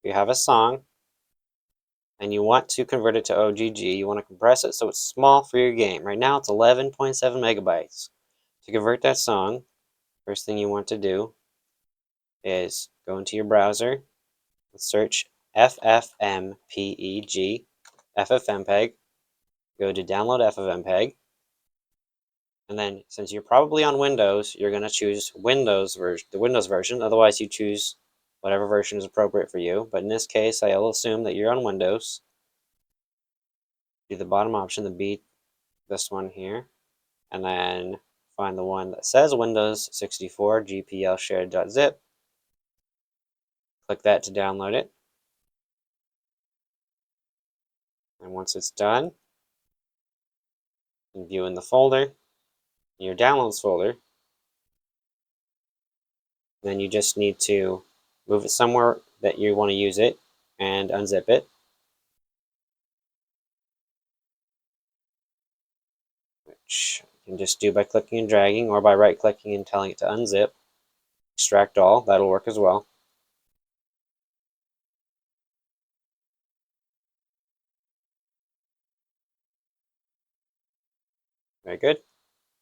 you have a song and you want to convert it to OGG, you want to compress it so it's small for your game. Right now it's 11.7 megabytes. To convert that song, first thing you want to do is go into your browser, search FFmpeg, FFmpeg, go to download FFmpeg, and then since you're probably on Windows, you're going to choose the Windows version. Otherwise, you choose whatever version is appropriate for you. But in this case, I'll assume that you're on Windows. Do the bottom option, this one here, and then find the one that says Windows 64 GPL shared.zip. Click that to download it. And once it's done, you can view in the folder, in your downloads folder. Then you just need to move it somewhere that you want to use it and unzip it. Which you can just do by clicking and dragging or by right-clicking and telling it to unzip. Extract all, that'll work as well. Very good.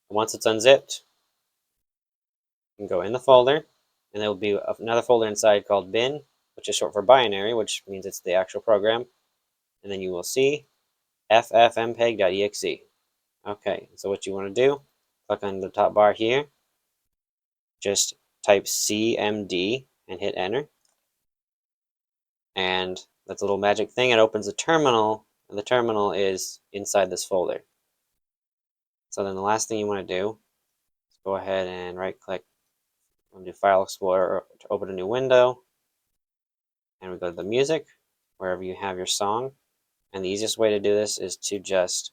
Once it's unzipped, you can go in the folder, and there will be another folder inside called bin, which is short for binary, which means it's the actual program. And then you will see ffmpeg.exe. Okay, so what you want to do, click on the top bar here, just type cmd and hit enter. And that's a little magic thing. It opens a terminal, and the terminal is inside this folder. So then the last thing you want to do is go ahead and right-click and do File Explorer to open a new window. And we go to the music, wherever you have your song. And the easiest way to do this is to just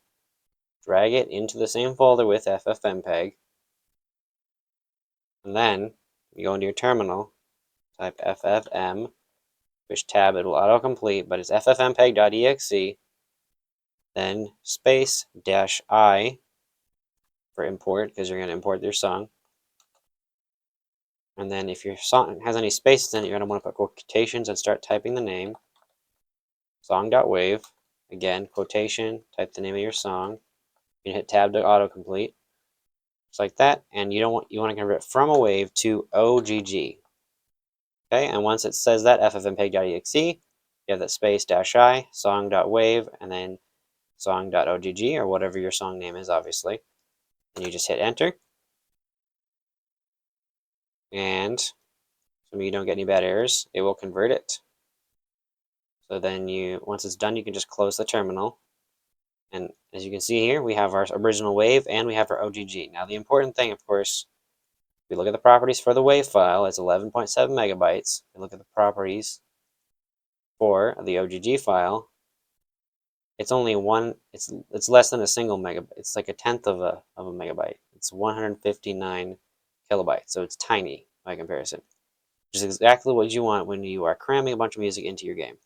drag it into the same folder with FFmpeg. And then you go into your terminal, type ffm, which tab it will autocomplete, but it's ffmpeg.exe, then space -I for import, because you're going to import your song. And then if your song has any spaces in it, you're going to want to put quotations and start typing the name. Song.wave, again, quotation, type the name of your song. You can hit tab to autocomplete, just like that. And you want to convert from a wave to OGG. Okay, and once it says that, ffmpeg.exe, you have that space -I, song.wave, and then song.ogg, or whatever your song name is, obviously. And you just hit enter. And so you don't get any bad errors, it will convert it. So then once it's done, you can just close the terminal. And as you can see here, we have our original wave and we have our OGG. Now the important thing, of course, if we look at the properties for the wave file, it's 11.7 megabytes. If we look at the properties for the OGG file, it's only it's less than a single megabyte. It's like a tenth of a megabyte. It's 159 kilobytes, so it's tiny by comparison, which is exactly what you want when you are cramming a bunch of music into your game.